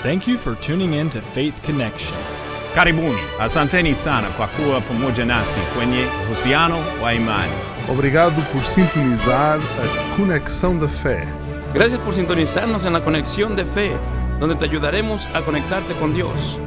Thank you for tuning in to Faith Connection. Karibuni, asanteni sana kwa kuwa pamoja nasi kwenye uhusiano wa imani. Obrigado por sintonizar a Conexão da Fé. Gracias por sintonizarnos en la Conexión de Fe, donde te ayudaremos a conectarte con Dios.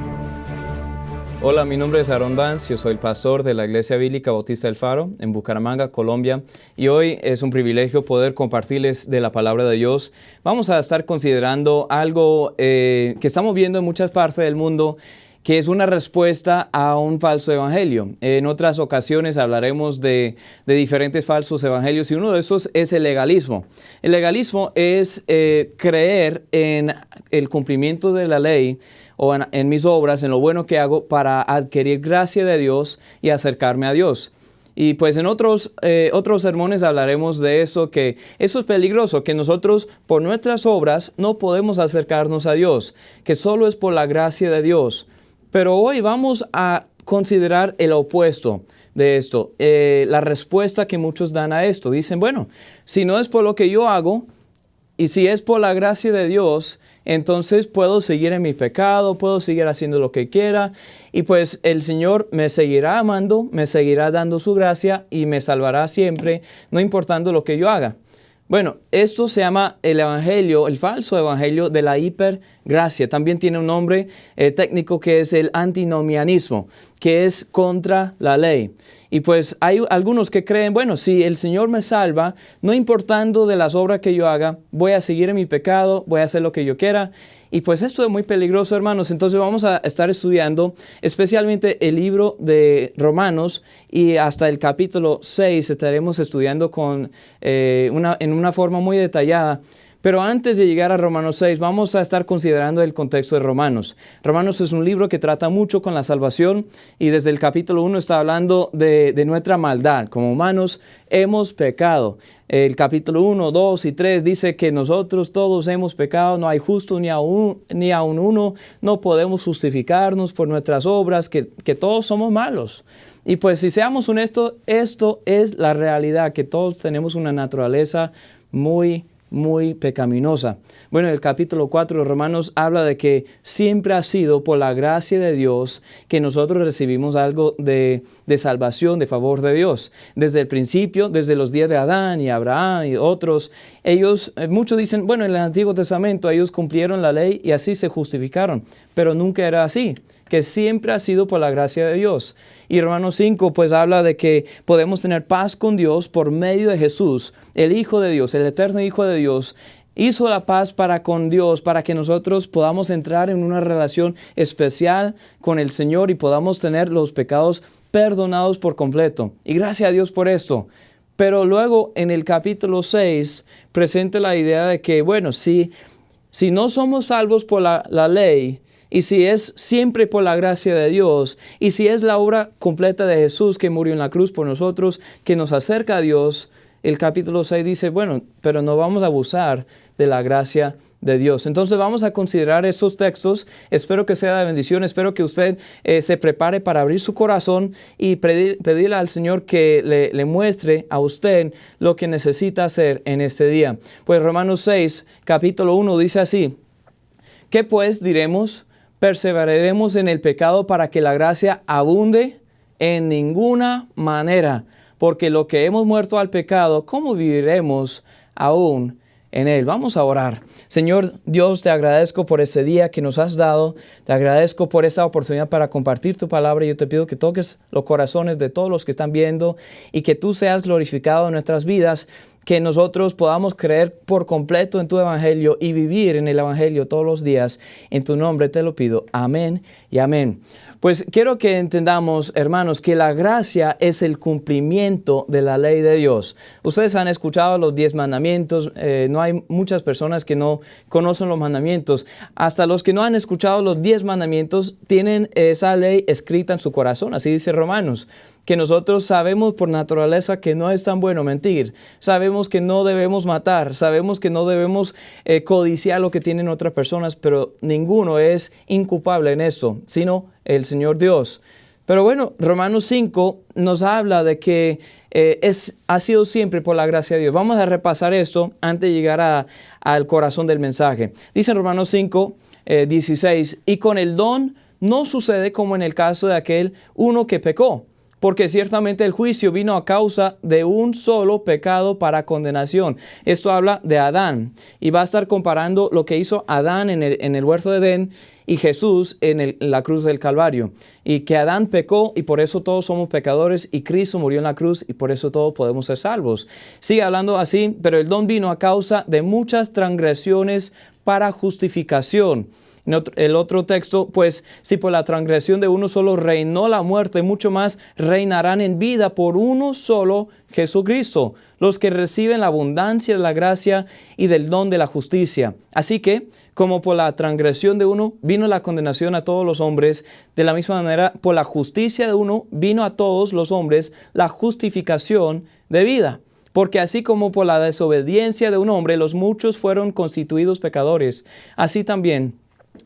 Hola, mi nombre es Aaron Vance, yo soy el pastor de la Iglesia Bíblica Bautista del Faro en Bucaramanga, Colombia, y hoy es un privilegio poder compartirles de la palabra de Dios. Vamos a estar considerando algo que estamos viendo en muchas partes del mundo, que es una respuesta a un falso evangelio. En otras ocasiones hablaremos de diferentes falsos evangelios y uno de esos es el legalismo. El legalismo es creer en el cumplimiento de la ley o en mis obras, en lo bueno que hago para adquirir gracia de Dios y acercarme a Dios. Y pues en otros sermones hablaremos de eso, que eso es peligroso, que nosotros por nuestras obras no podemos acercarnos a Dios, que solo es por la gracia de Dios. Pero hoy vamos a considerar el opuesto de esto, la respuesta que muchos dan a esto. Dicen, bueno, si no es por lo que yo hago y si es por la gracia de Dios, entonces puedo seguir en mi pecado, puedo seguir haciendo lo que quiera y pues el Señor me seguirá amando, me seguirá dando su gracia y me salvará siempre, no importando lo que yo haga. Bueno, esto se llama el evangelio, el falso evangelio de la hipergracia. También tiene un nombre técnico que es el antinomianismo, que es contra la ley. Y pues hay algunos que creen, bueno, si el Señor me salva, no importando de las obras que yo haga, voy a seguir en mi pecado, voy a hacer lo que yo quiera. Y pues esto es muy peligroso, hermanos. Entonces vamos a estar estudiando especialmente el libro de Romanos y hasta el capítulo 6 estaremos estudiando en una forma muy detallada. Pero antes de llegar a Romanos 6, vamos a estar considerando el contexto de Romanos. Romanos es un libro que trata mucho con la salvación y desde el capítulo 1 está hablando de nuestra maldad. Como humanos hemos pecado. El capítulo 1, 2 y 3 dice que nosotros todos hemos pecado, no hay justo ni aun uno, no podemos justificarnos por nuestras obras, que todos somos malos. Y pues si seamos honestos, esto es la realidad, que todos tenemos una naturaleza muy pecaminosa. Bueno, el capítulo 4 de Romanos habla de que siempre ha sido por la gracia de Dios que nosotros recibimos algo de salvación, de favor de Dios. Desde el principio, desde los días de Adán y Abraham y otros, muchos dicen, bueno, en el Antiguo Testamento ellos cumplieron la ley y así se justificaron, pero nunca era así, que siempre ha sido por la gracia de Dios. Y Romanos 5 pues habla de que podemos tener paz con Dios por medio de Jesús, el Hijo de Dios, el eterno Hijo de Dios. Hizo la paz para con Dios, para que nosotros podamos entrar en una relación especial con el Señor y podamos tener los pecados perdonados por completo. Y gracias a Dios por esto. Pero luego en el capítulo 6 presenta la idea de que, bueno, si no somos salvos por la ley, y si es siempre por la gracia de Dios, y si es la obra completa de Jesús que murió en la cruz por nosotros, que nos acerca a Dios, el capítulo 6 dice, bueno, pero no vamos a abusar de la gracia de Dios. Entonces vamos a considerar estos textos. Espero que sea de bendición, espero que usted se prepare para abrir su corazón y pedirle al Señor que le muestre a usted lo que necesita hacer en este día. Pues Romanos 6, capítulo 1 dice así, ¿qué pues diremos? ¿Perseveraremos en el pecado para que la gracia abunde? En ninguna manera, porque lo que hemos muerto al pecado, ¿cómo viviremos aún en él? Vamos a orar. Señor Dios, te agradezco por ese día que nos has dado. Te agradezco por esta oportunidad para compartir tu palabra. Yo te pido que toques los corazones de todos los que están viendo y que tú seas glorificado en nuestras vidas, que nosotros podamos creer por completo en tu evangelio y vivir en el evangelio todos los días. En tu nombre te lo pido. Amén y amén. Pues quiero que entendamos, hermanos, que la gracia es el cumplimiento de la ley de Dios. Ustedes han escuchado los 10 mandamientos. No hay muchas personas que no conocen los mandamientos. Hasta los que no han escuchado los 10 mandamientos tienen esa ley escrita en su corazón. Así dice Romanos, que nosotros sabemos por naturaleza que no es tan bueno mentir. Sabemos que no debemos matar. Sabemos que no debemos codiciar lo que tienen otras personas, pero ninguno es inculpable en eso, sino el Señor Dios. Pero bueno, Romanos 5 nos habla de que ha sido siempre por la gracia de Dios. Vamos a repasar esto antes de llegar al corazón del mensaje. Dice en Romanos 5, 16, y con el don no sucede como en el caso de aquel uno que pecó, porque ciertamente el juicio vino a causa de un solo pecado para condenación. Esto habla de Adán y va a estar comparando lo que hizo Adán en el huerto de Edén y Jesús en la cruz del Calvario. Y que Adán pecó y por eso todos somos pecadores, y Cristo murió en la cruz y por eso todos podemos ser salvos. Sigue hablando así, pero el don vino a causa de muchas transgresiones para justificación. El otro texto, pues si por la transgresión de uno solo reinó la muerte, mucho más reinarán en vida por uno solo, Jesucristo, los que reciben la abundancia de la gracia y del don de la justicia. Así que, como por la transgresión de uno vino la condenación a todos los hombres, de la misma manera, por la justicia de uno vino a todos los hombres la justificación de vida. Porque así como por la desobediencia de un hombre los muchos fueron constituidos pecadores, así también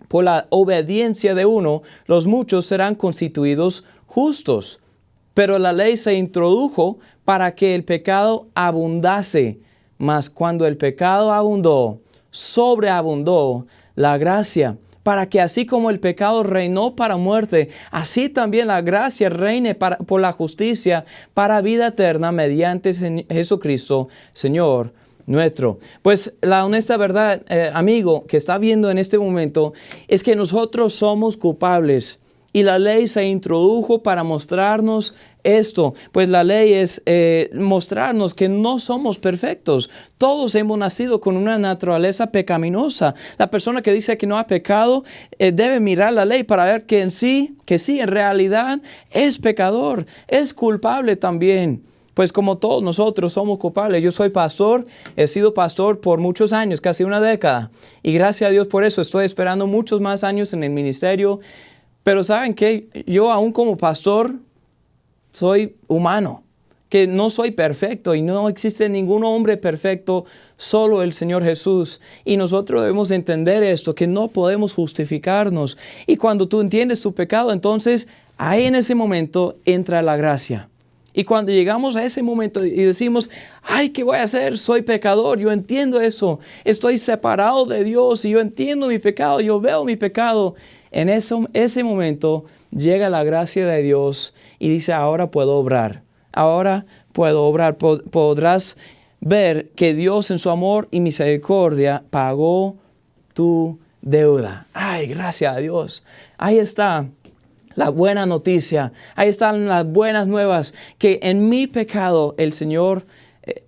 por la obediencia de uno, los muchos serán constituidos justos. Pero la ley se introdujo para que el pecado abundase. Mas cuando el pecado abundó, sobreabundó la gracia, para que así como el pecado reinó para muerte, así también la gracia reine por la justicia para vida eterna mediante Jesucristo, Señor nuestro. Pues la honesta verdad, amigo, que está viendo en este momento, es que nosotros somos culpables. Y la ley se introdujo para mostrarnos esto. Pues la ley es mostrarnos que no somos perfectos. Todos hemos nacido con una naturaleza pecaminosa. La persona que dice que no ha pecado debe mirar la ley para ver que sí, en realidad es pecador, es culpable también. Pues como todos nosotros somos culpables. Yo soy pastor, he sido pastor por muchos años, casi una década. Y gracias a Dios por eso estoy esperando muchos más años en el ministerio. Pero ¿saben qué? Yo aún como pastor soy humano, que no soy perfecto y no existe ningún hombre perfecto, solo el Señor Jesús. Y nosotros debemos entender esto, que no podemos justificarnos. Y cuando tú entiendes tu pecado, entonces ahí en ese momento entra la gracia. Y cuando llegamos a ese momento y decimos, ay, ¿qué voy a hacer? Soy pecador, yo entiendo eso. Estoy separado de Dios y yo entiendo mi pecado, yo veo mi pecado. En ese momento llega la gracia de Dios y dice, ahora puedo obrar. Ahora puedo obrar. Podrás ver que Dios en su amor y misericordia pagó tu deuda. Ay, gracias a Dios. Ahí está la buena noticia, ahí están las buenas nuevas, que en mi pecado el Señor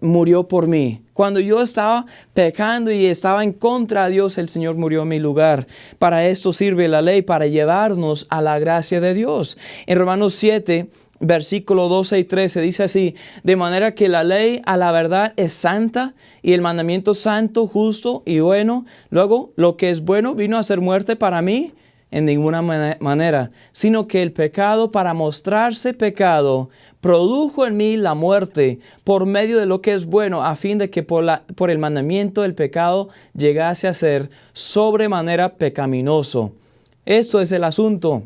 murió por mí. Cuando yo estaba pecando y estaba en contra de Dios, el Señor murió en mi lugar. Para esto sirve la ley, para llevarnos a la gracia de Dios. En Romanos 7, versículo 12 y 13 dice así, de manera que la ley a la verdad es santa y el mandamiento santo, justo y bueno. Luego, lo que es bueno vino a ser muerte para mí, en ninguna manera, sino que el pecado, para mostrarse pecado, produjo en mí la muerte por medio de lo que es bueno, a fin de que por el mandamiento el pecado llegase a ser sobremanera pecaminoso. Esto es el asunto,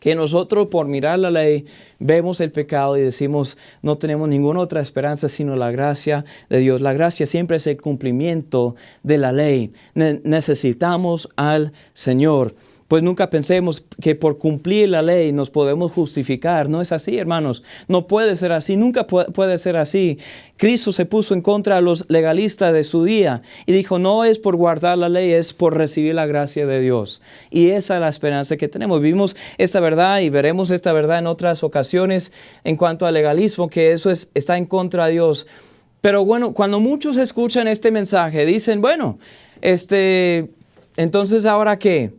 que nosotros por mirar la ley vemos el pecado y decimos no tenemos ninguna otra esperanza sino la gracia de Dios. La gracia siempre es el cumplimiento de la ley. Necesitamos al Señor. Pues nunca pensemos que por cumplir la ley nos podemos justificar. No es así, hermanos. No puede ser así. Nunca puede ser así. Cristo se puso en contra de los legalistas de su día y dijo, no es por guardar la ley, es por recibir la gracia de Dios. Y esa es la esperanza que tenemos. Vivimos esta verdad y veremos esta verdad en otras ocasiones en cuanto al legalismo, que eso está en contra de Dios. Pero bueno, cuando muchos escuchan este mensaje, dicen, bueno, entonces ¿ahora qué?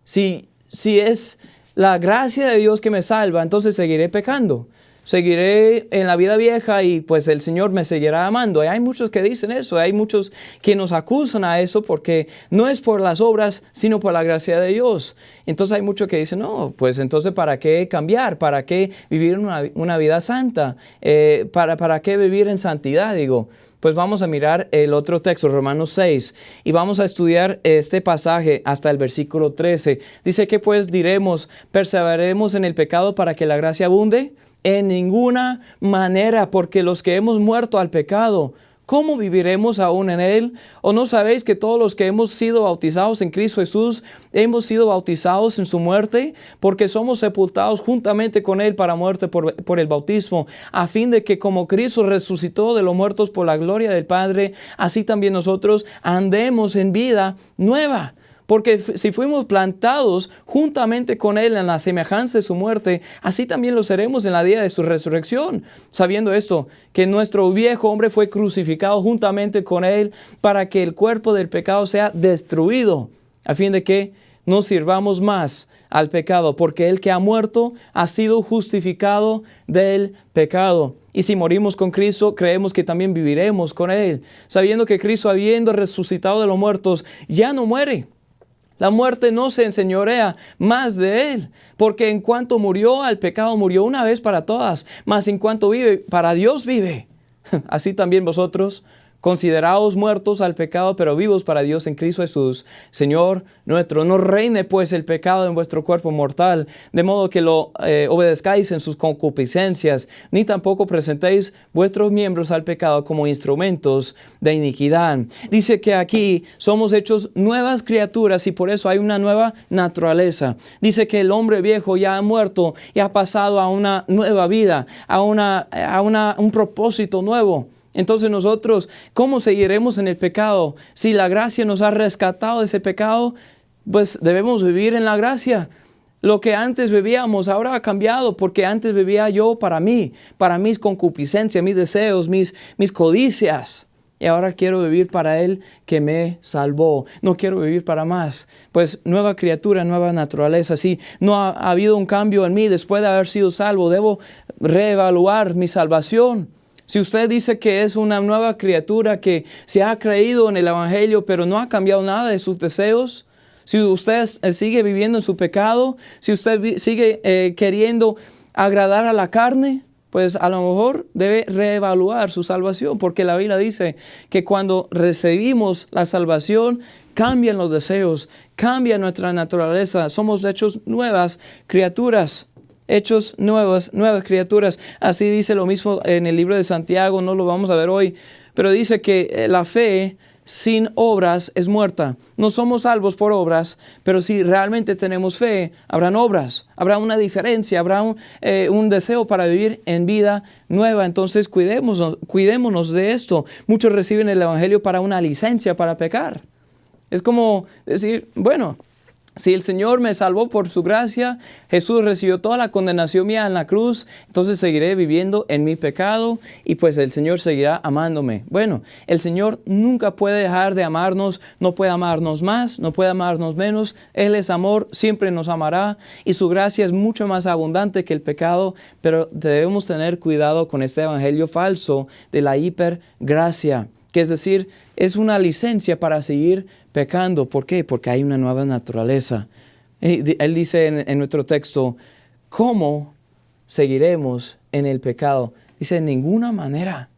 Si es la gracia de Dios que me salva, entonces seguiré pecando. seguiré en la vida vieja y pues el Señor me seguirá amando. Y hay muchos que dicen eso, hay muchos que nos acusan a eso porque no es por las obras, sino por la gracia de Dios. Entonces hay muchos que dicen, no, pues entonces ¿para qué cambiar? ¿Para qué vivir una vida santa? ¿Para qué vivir en santidad? Digo, pues vamos a mirar el otro texto, Romanos 6, y vamos a estudiar este pasaje hasta el versículo 13. Dice que pues diremos, ¿perseveraremos en el pecado para que la gracia abunde? En ninguna manera, porque los que hemos muerto al pecado, ¿cómo viviremos aún en él? ¿O no sabéis que todos los que hemos sido bautizados en Cristo Jesús, hemos sido bautizados en su muerte? Porque somos sepultados juntamente con él para muerte por el bautismo, a fin de que como Cristo resucitó de los muertos por la gloria del Padre, así también nosotros andemos en vida nueva. Porque si fuimos plantados juntamente con Él en la semejanza de su muerte, así también lo seremos en la día de su resurrección. Sabiendo esto, que nuestro viejo hombre fue crucificado juntamente con Él para que el cuerpo del pecado sea destruido, a fin de que no sirvamos más al pecado, porque el que ha muerto ha sido justificado del pecado. Y si morimos con Cristo, creemos que también viviremos con Él, sabiendo que Cristo, habiendo resucitado de los muertos, ya no muere. La muerte no se enseñorea más de Él, porque en cuanto murió al pecado, murió una vez para todas, mas en cuanto vive, para Dios vive. Así también vosotros, consideraos muertos al pecado, pero vivos para Dios en Cristo Jesús, Señor nuestro. No reine pues el pecado en vuestro cuerpo mortal, de modo que lo obedezcáis en sus concupiscencias, ni tampoco presentéis vuestros miembros al pecado como instrumentos de iniquidad. Dice que aquí somos hechos nuevas criaturas y por eso hay una nueva naturaleza. Dice que el hombre viejo ya ha muerto y ha pasado a una nueva vida, a un propósito nuevo. Entonces nosotros, ¿cómo seguiremos en el pecado? Si la gracia nos ha rescatado de ese pecado, pues debemos vivir en la gracia. Lo que antes bebíamos ahora ha cambiado, porque antes bebía yo para mí, para mis concupiscencias, mis deseos, mis codicias. Y ahora quiero vivir para Él que me salvó. No quiero vivir para más. Pues nueva criatura, nueva naturaleza. Si no ha habido un cambio en mí después de haber sido salvo, debo reevaluar mi salvación. Si usted dice que es una nueva criatura que se ha creído en el Evangelio, pero no ha cambiado nada de sus deseos, si usted sigue viviendo en su pecado, si usted sigue queriendo agradar a la carne, pues a lo mejor debe reevaluar su salvación, porque la Biblia dice que cuando recibimos la salvación, cambian los deseos, cambia nuestra naturaleza, somos hechos nuevas criaturas. Hechos nuevas criaturas. Así dice lo mismo en el libro de Santiago, no lo vamos a ver hoy, pero dice que la fe sin obras es muerta. No somos salvos por obras, pero si realmente tenemos fe, habrán obras, habrá una diferencia, habrá un deseo para vivir en vida nueva. Entonces cuidémonos de esto. Muchos reciben el Evangelio para una licencia para pecar. Es como decir, bueno, si el Señor me salvó por su gracia, Jesús recibió toda la condenación mía en la cruz, entonces seguiré viviendo en mi pecado y pues el Señor seguirá amándome. Bueno, el Señor nunca puede dejar de amarnos, no puede amarnos más, no puede amarnos menos. Él es amor, siempre nos amará y su gracia es mucho más abundante que el pecado, pero debemos tener cuidado con este evangelio falso de la hipergracia, que es decir, es una licencia para seguir pecando. ¿Por qué? Porque hay una nueva naturaleza. Él dice en nuestro texto, ¿cómo seguiremos en el pecado? Dice, en ninguna manera.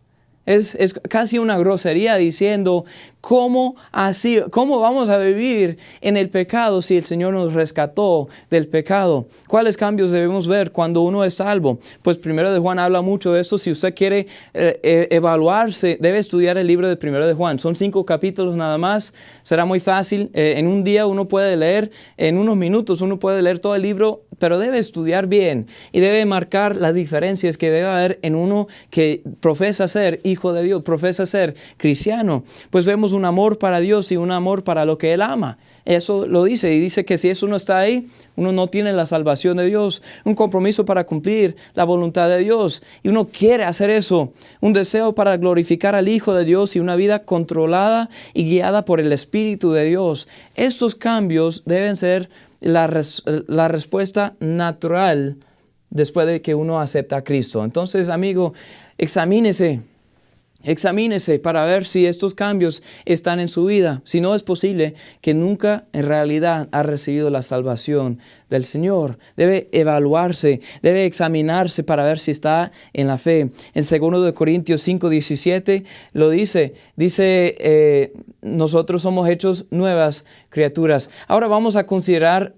Es casi una grosería diciendo, ¿cómo vamos a vivir en el pecado si el Señor nos rescató del pecado? ¿Cuáles cambios debemos ver cuando uno es salvo? Pues Primero de Juan habla mucho de esto. Si usted quiere evaluarse, debe estudiar el libro de Primero de Juan. Son 5 capítulos nada más. Será muy fácil. En un día uno puede leer, en unos minutos uno puede leer todo el libro, pero debe estudiar bien y debe marcar las diferencias que debe haber en uno que profesa ser hijo de Dios, profesa ser cristiano. Pues vemos un amor para Dios y un amor para lo que Él ama. Eso lo dice y dice que si eso no está ahí, uno no tiene la salvación de Dios, un compromiso para cumplir la voluntad de Dios y uno quiere hacer eso, un deseo para glorificar al Hijo de Dios y una vida controlada y guiada por el Espíritu de Dios. Estos cambios deben ser la respuesta natural después de que uno acepta a Cristo. Entonces, amigo, examínese para ver si estos cambios están en su vida. Si no, es posible que nunca en realidad ha recibido la salvación del Señor. Debe evaluarse, debe examinarse para ver si está en la fe. En 2 Corintios 5:17 lo dice, nosotros somos hechos nuevas criaturas. Ahora vamos a considerar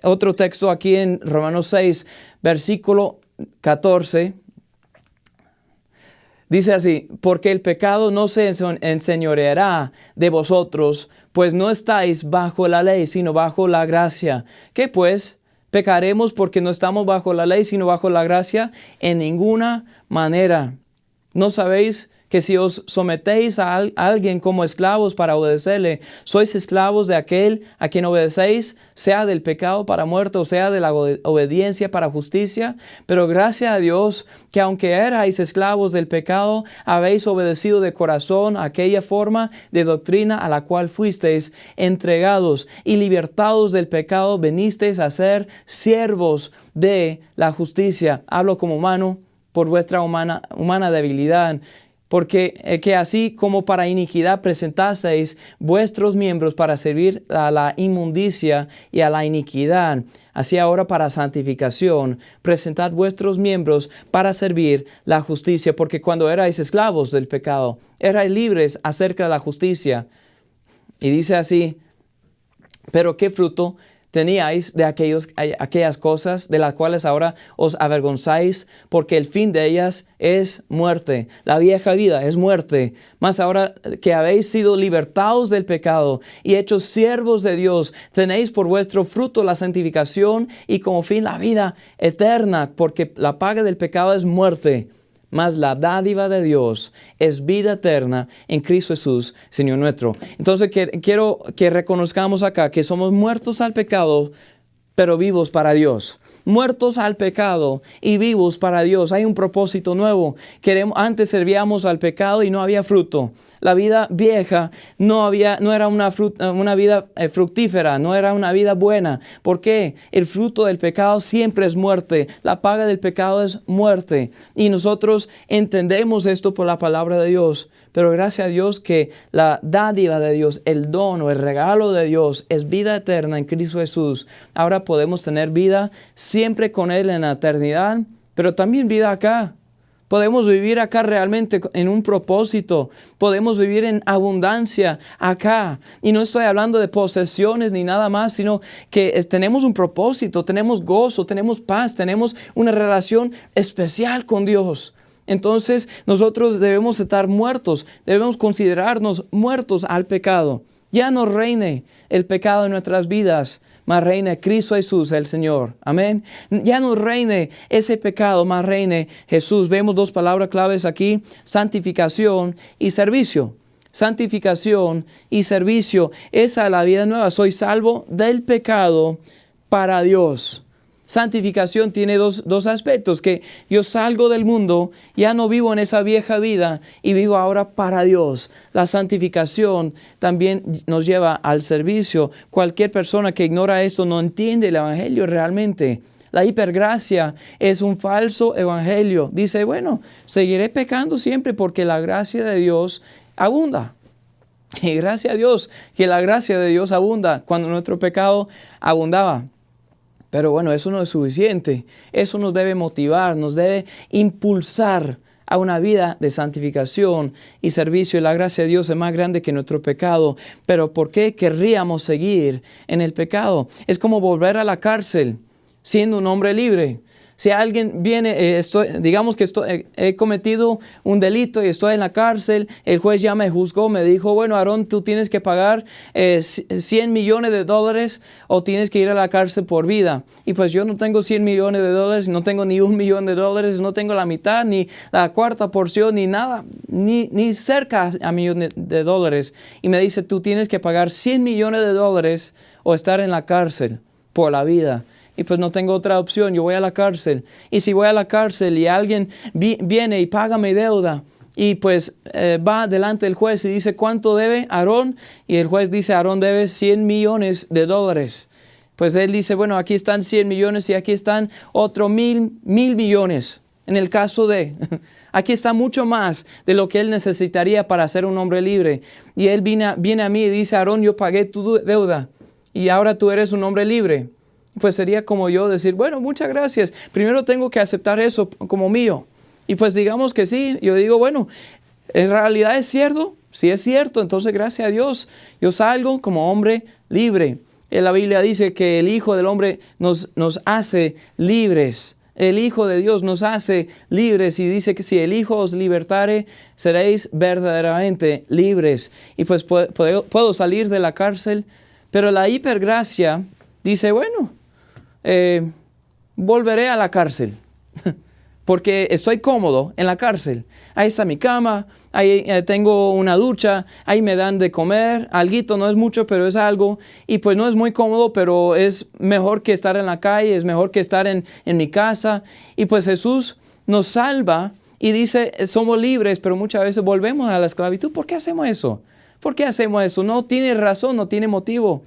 otro texto aquí en Romanos 6, versículo 14. Dice así, porque el pecado no se enseñoreará de vosotros, pues no estáis bajo la ley, sino bajo la gracia. ¿Qué pues? ¿Pecaremos porque no estamos bajo la ley, sino bajo la gracia? En ninguna manera. ¿No sabéis que si os sometéis a alguien como esclavos para obedecerle, sois esclavos de aquel a quien obedecéis, sea del pecado para muerte o sea de la obediencia para justicia? Pero gracias a Dios que aunque erais esclavos del pecado, habéis obedecido de corazón a aquella forma de doctrina a la cual fuisteis entregados, y libertados del pecado venisteis a ser siervos de la justicia. Hablo como humano por vuestra humana debilidad. Porque que así como para iniquidad presentasteis vuestros miembros para servir a la inmundicia y a la iniquidad, así ahora para santificación presentad vuestros miembros para servir la justicia. Porque cuando erais esclavos del pecado, erais libres acerca de la justicia. Y dice así, pero ¿qué fruto teníais de aquellas cosas de las cuales ahora os avergonzáis? Porque el fin de ellas es muerte. La vieja vida es muerte. Mas ahora que habéis sido libertados del pecado y hechos siervos de Dios, tenéis por vuestro fruto la santificación y como fin la vida eterna, porque la paga del pecado es muerte. Mas la dádiva de Dios es vida eterna en Cristo Jesús, Señor nuestro. Entonces quiero que reconozcamos acá que somos muertos al pecado, pero vivos para Dios. Muertos al pecado y vivos para Dios. Hay un propósito nuevo. Antes servíamos al pecado y no había fruto. La vida vieja no era una vida fructífera, no era una vida buena. ¿Por qué? El fruto del pecado siempre es muerte. La paga del pecado es muerte. Y nosotros entendemos esto por la palabra de Dios. Pero gracias a Dios que la dádiva de Dios, el don o el regalo de Dios es vida eterna en Cristo Jesús. Ahora podemos tener vida siempre con Él en la eternidad, pero también vida acá. Podemos vivir acá realmente en un propósito. Podemos vivir en abundancia acá. Y no estoy hablando de posesiones ni nada más, sino que tenemos un propósito, tenemos gozo, tenemos paz, tenemos una relación especial con Dios. Entonces nosotros debemos estar muertos, debemos considerarnos muertos al pecado. Ya no reine el pecado en nuestras vidas, mas reine Cristo Jesús el Señor. Amén. Ya no reine ese pecado, mas reine Jesús. Vemos dos palabras claves aquí: santificación y servicio. Santificación y servicio. Esa es la vida nueva. Soy salvo del pecado para Dios. Santificación tiene dos aspectos: que yo salgo del mundo, ya no vivo en esa vieja vida y vivo ahora para Dios. La santificación también nos lleva al servicio. Cualquier persona que ignora esto no entiende el evangelio realmente. La hipergracia es un falso evangelio. Dice, bueno, seguiré pecando siempre porque la gracia de Dios abunda. Y gracias a Dios que la gracia de Dios abunda cuando nuestro pecado abundaba. Pero bueno, eso no es suficiente. Eso nos debe motivar, nos debe impulsar a una vida de santificación y servicio. Y la gracia de Dios es más grande que nuestro pecado. Pero ¿por qué querríamos seguir en el pecado? Es como volver a la cárcel siendo un hombre libre. Si alguien viene, digamos que he cometido un delito y estoy en la cárcel, el juez ya me juzgó, me dijo, bueno, Aarón, tú tienes que pagar $100 millones o tienes que ir a la cárcel por vida. Y pues yo no tengo $100 millones, no tengo ni $1 millón, no tengo la mitad, ni la cuarta porción, ni nada, ni cerca a $1 millón. Y me dice, tú tienes que pagar $100 millones o estar en la cárcel por la vida. Y pues no tengo otra opción, yo voy a la cárcel. Y si voy a la cárcel y alguien viene y paga mi deuda, y pues va delante del juez y dice, ¿cuánto debe Aarón? Y el juez dice, Aarón debe $100 millones. Pues él dice, bueno, aquí están 100 millones y aquí están otros 1,000 millones. En el caso de, aquí está mucho más de lo que él necesitaría para ser un hombre libre. Y él viene a mí y dice, Aarón, yo pagué tu deuda y ahora tú eres un hombre libre. Pues sería como yo decir, bueno, muchas gracias. Primero tengo que aceptar eso como mío. Y pues digamos que sí, yo digo, bueno, ¿en realidad es cierto? Si es cierto, entonces gracias a Dios, yo salgo como hombre libre. En la Biblia dice que el Hijo del Hombre nos hace libres. El Hijo de Dios nos hace libres y dice que si el Hijo os libertare, seréis verdaderamente libres. Y pues puedo salir de la cárcel, pero la hipergracia dice, bueno, volveré a la cárcel. Porque estoy cómodo en la cárcel. Ahí está mi cama, ahí tengo una ducha, ahí me dan de comer, alguito, no es mucho, pero es algo. Y pues no es muy cómodo, pero es mejor que estar en la calle, es mejor que estar en mi casa. Y pues Jesús nos salva y dice, somos libres, pero muchas veces volvemos a la esclavitud. ¿Por qué hacemos eso? ¿Por qué hacemos eso? No tiene razón, no tiene motivo.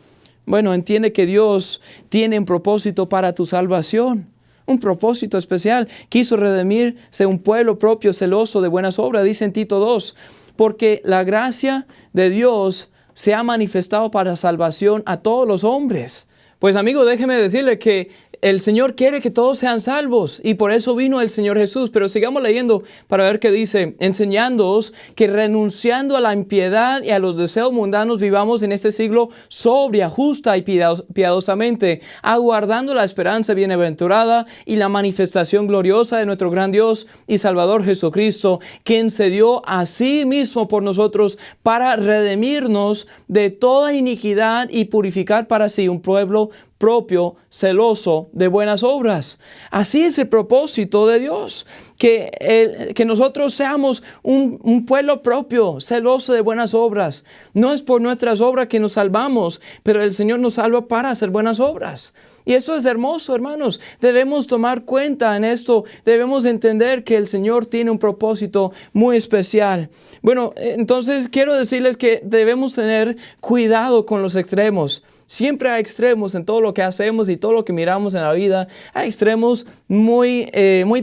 Bueno, entiende que Dios tiene un propósito para tu salvación. Un propósito especial. Quiso redimirse un pueblo propio, celoso de buenas obras, dice en Tito 2, porque la gracia de Dios se ha manifestado para salvación a todos los hombres. Pues amigo, déjeme decirle que el Señor quiere que todos sean salvos y por eso vino el Señor Jesús. Pero sigamos leyendo para ver qué dice. Enseñándoos que renunciando a la impiedad y a los deseos mundanos vivamos en este siglo sobria, justa y piadosamente, aguardando la esperanza bienaventurada y la manifestación gloriosa de nuestro gran Dios y Salvador Jesucristo, quien se dio a sí mismo por nosotros para redimirnos de toda iniquidad y purificar para sí un pueblo propio, celoso de buenas obras. Así es el propósito de Dios, que nosotros seamos un pueblo propio, celoso de buenas obras. No es por nuestras obras que nos salvamos, pero el Señor nos salva para hacer buenas obras. Y eso es hermoso, hermanos. Debemos tomar cuenta en esto. Debemos entender que el Señor tiene un propósito muy especial. Bueno, entonces quiero decirles que debemos tener cuidado con los extremos. Siempre hay extremos en todo lo que hacemos y todo lo que miramos en la vida. Hay extremos muy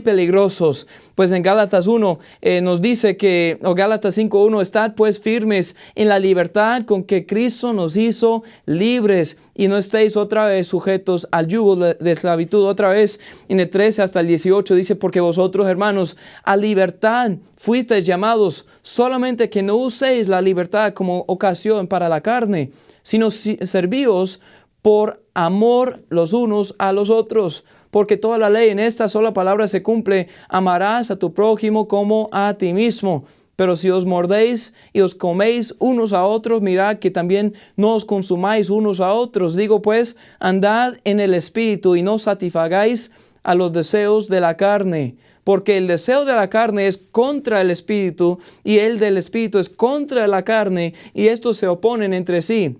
peligrosos. Pues en Gálatas 1 nos dice que, o Gálatas 5:1, estad pues firmes en la libertad con que Cristo nos hizo libres y no estéis otra vez sujetos al yugo de esclavitud. Otra vez en el 13 hasta el 18 dice, porque vosotros, hermanos, a libertad fuisteis llamados, solamente que no uséis la libertad como ocasión para la carne, sino servíos por amor los unos a los otros. Porque toda la ley en esta sola palabra se cumple: amarás a tu prójimo como a ti mismo. Pero si os mordéis y os coméis unos a otros, mirad que también no os consumáis unos a otros. Digo pues, andad en el Espíritu y no satisfagáis a los deseos de la carne. Porque el deseo de la carne es contra el Espíritu y el del Espíritu es contra la carne, y estos se oponen entre sí,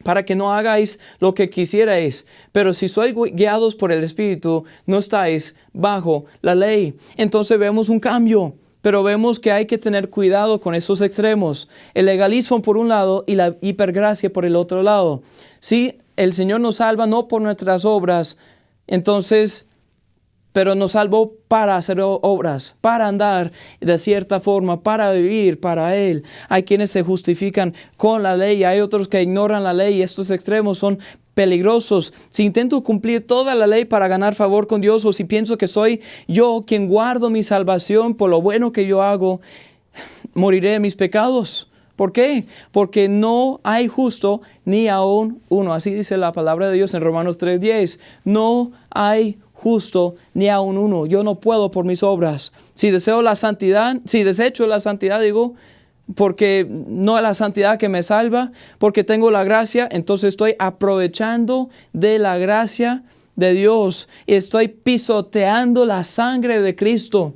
para que no hagáis lo que quisierais. Pero si sois guiados por el Espíritu, no estáis bajo la ley. Entonces vemos un cambio, pero vemos que hay que tener cuidado con esos extremos. El legalismo por un lado y la hipergracia por el otro lado. Sí, el Señor nos salva no por nuestras obras, entonces, pero nos salvó para hacer obras, para andar de cierta forma, para vivir para Él. Hay quienes se justifican con la ley, hay otros que ignoran la ley, y estos extremos son peligrosos. Si intento cumplir toda la ley para ganar favor con Dios, o si pienso que soy yo quien guardo mi salvación por lo bueno que yo hago, moriré de mis pecados. ¿Por qué? Porque no hay justo ni aún uno. Así dice la palabra de Dios en Romanos 3:10. No hay justo ni aún uno. Yo no puedo por mis obras. Si deseo la santidad, si desecho la santidad, digo, porque no es la santidad que me salva, porque tengo la gracia, entonces estoy aprovechando de la gracia de Dios y estoy pisoteando la sangre de Cristo.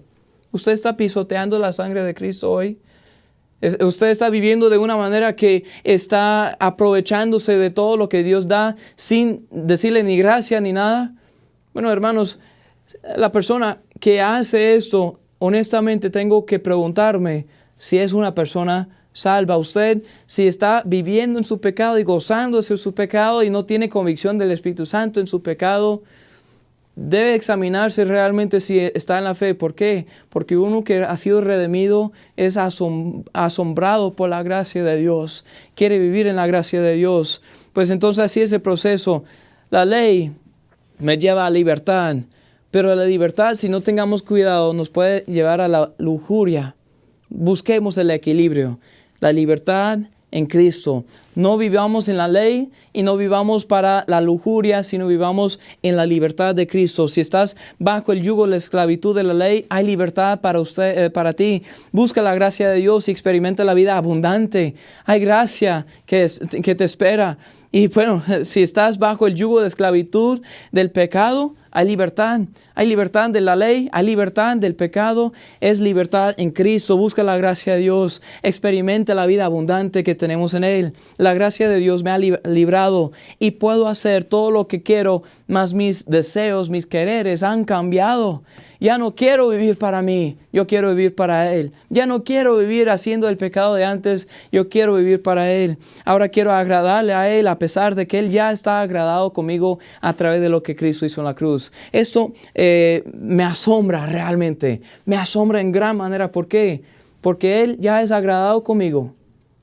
¿Usted está pisoteando la sangre de Cristo hoy? Usted está viviendo de una manera que está aprovechándose de todo lo que Dios da sin decirle ni gracia ni nada. Bueno, hermanos, la persona que hace esto, honestamente tengo que preguntarme si es una persona salva. Usted, si está viviendo en su pecado y gozándose de su pecado y no tiene convicción del Espíritu Santo en su pecado, debe examinarse realmente si está en la fe. ¿Por qué? Porque uno que ha sido redimido es asombrado por la gracia de Dios. Quiere vivir en la gracia de Dios. Pues entonces así es el proceso. La ley me lleva a libertad, pero la libertad, si no tengamos cuidado, nos puede llevar a la lujuria. Busquemos el equilibrio. La libertad en Cristo. No vivamos en la ley y no vivamos para la lujuria, sino vivamos en la libertad de Cristo. Si estás bajo el yugo de la esclavitud de la ley, hay libertad para usted, para ti. Busca la gracia de Dios y experimenta la vida abundante. Hay gracia que te espera. Y bueno, si estás bajo el yugo de esclavitud del pecado, hay libertad. Hay libertad de la ley, hay libertad del pecado, es libertad en Cristo. Busca la gracia de Dios, experimenta la vida abundante que tenemos en Él. La gracia de Dios me ha librado y puedo hacer todo lo que quiero, mas mis deseos, mis quereres han cambiado. Ya no quiero vivir para mí, yo quiero vivir para Él. Ya no quiero vivir haciendo el pecado de antes, yo quiero vivir para Él. Ahora quiero agradarle a Él a pesar de que Él ya está agradado conmigo a través de lo que Cristo hizo en la cruz. Esto me asombra realmente, me asombra en gran manera. ¿Por qué? Porque Él ya es agradado conmigo,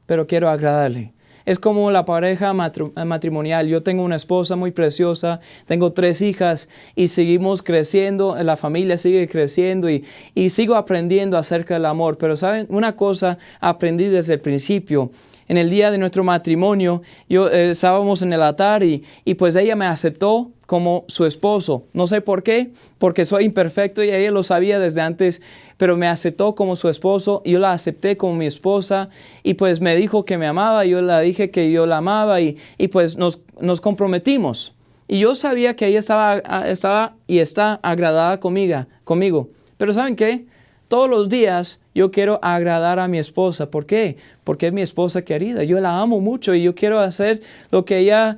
pero quiero agradarle. Es como la pareja matrimonial. Yo tengo una esposa muy preciosa, tengo 3 hijas y seguimos creciendo, la familia sigue creciendo y sigo aprendiendo acerca del amor. Pero ¿saben? Una cosa aprendí desde el principio. En el día de nuestro matrimonio, estábamos en el altar y pues ella me aceptó como su esposo. No sé por qué, porque soy imperfecto y ella lo sabía desde antes, pero me aceptó como su esposo y yo la acepté como mi esposa y pues me dijo que me amaba, yo le dije que yo la amaba y pues nos comprometimos. Y yo sabía que ella estaba y está agradada conmigo. Pero ¿saben qué? Todos los días yo quiero agradar a mi esposa. ¿Por qué? Porque es mi esposa querida. Yo la amo mucho y yo quiero hacer lo que ella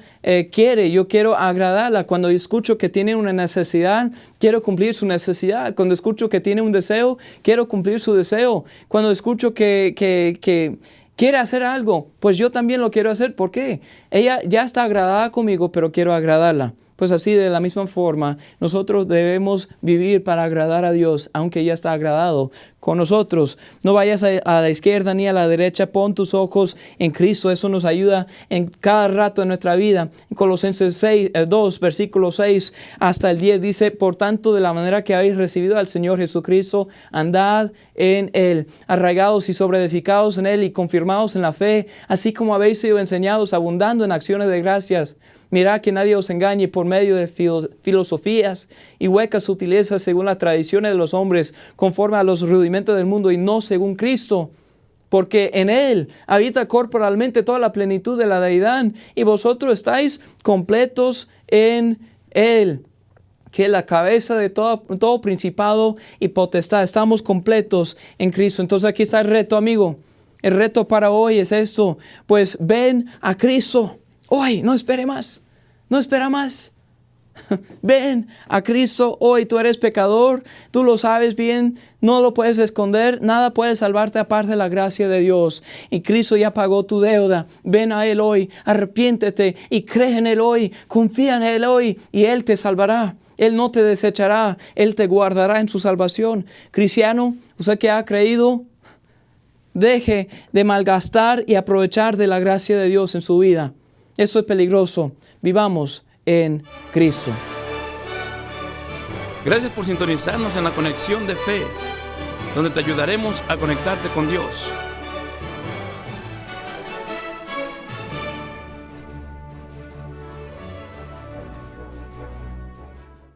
quiere. Yo quiero agradarla. Cuando escucho que tiene una necesidad, quiero cumplir su necesidad. Cuando escucho que tiene un deseo, quiero cumplir su deseo. Cuando escucho que quiere hacer algo, pues yo también lo quiero hacer. ¿Por qué? Ella ya está agradada conmigo, pero quiero agradarla. Pues así, de la misma forma, nosotros debemos vivir para agradar a Dios, aunque ya está agradado con nosotros. No vayas a la izquierda ni a la derecha, pon tus ojos en Cristo. Eso nos ayuda en cada rato de nuestra vida. En Colosenses 2, versículo 6 hasta el 10 dice: por tanto, de la manera que habéis recibido al Señor Jesucristo, andad en Él, arraigados y sobreedificados en Él y confirmados en la fe, así como habéis sido enseñados, abundando en acciones de gracias. Mirad que nadie os engañe por medio de filosofías y huecas sutilezas según las tradiciones de los hombres, conforme a los rudimentos del mundo y no según Cristo. Porque en Él habita corporalmente toda la plenitud de la deidad y vosotros estáis completos en Él, que es la cabeza de todo principado y potestad. Estamos completos en Cristo. Entonces aquí está el reto, amigo. El reto para hoy es esto: pues ven a Cristo. Hoy, no espere más, no espera más. Ven a Cristo hoy. Tú eres pecador, tú lo sabes bien, no lo puedes esconder, nada puede salvarte aparte de la gracia de Dios. Y Cristo ya pagó tu deuda. Ven a Él hoy, arrepiéntete y cree en Él hoy, confía en Él hoy y Él te salvará. Él no te desechará, Él te guardará en su salvación. Cristiano, usted que ha creído, deje de malgastar y aprovechar de la gracia de Dios en su vida. Eso es peligroso. Vivamos en Cristo. Gracias por sintonizarnos en la conexión de fe, donde te ayudaremos a conectarte con Dios.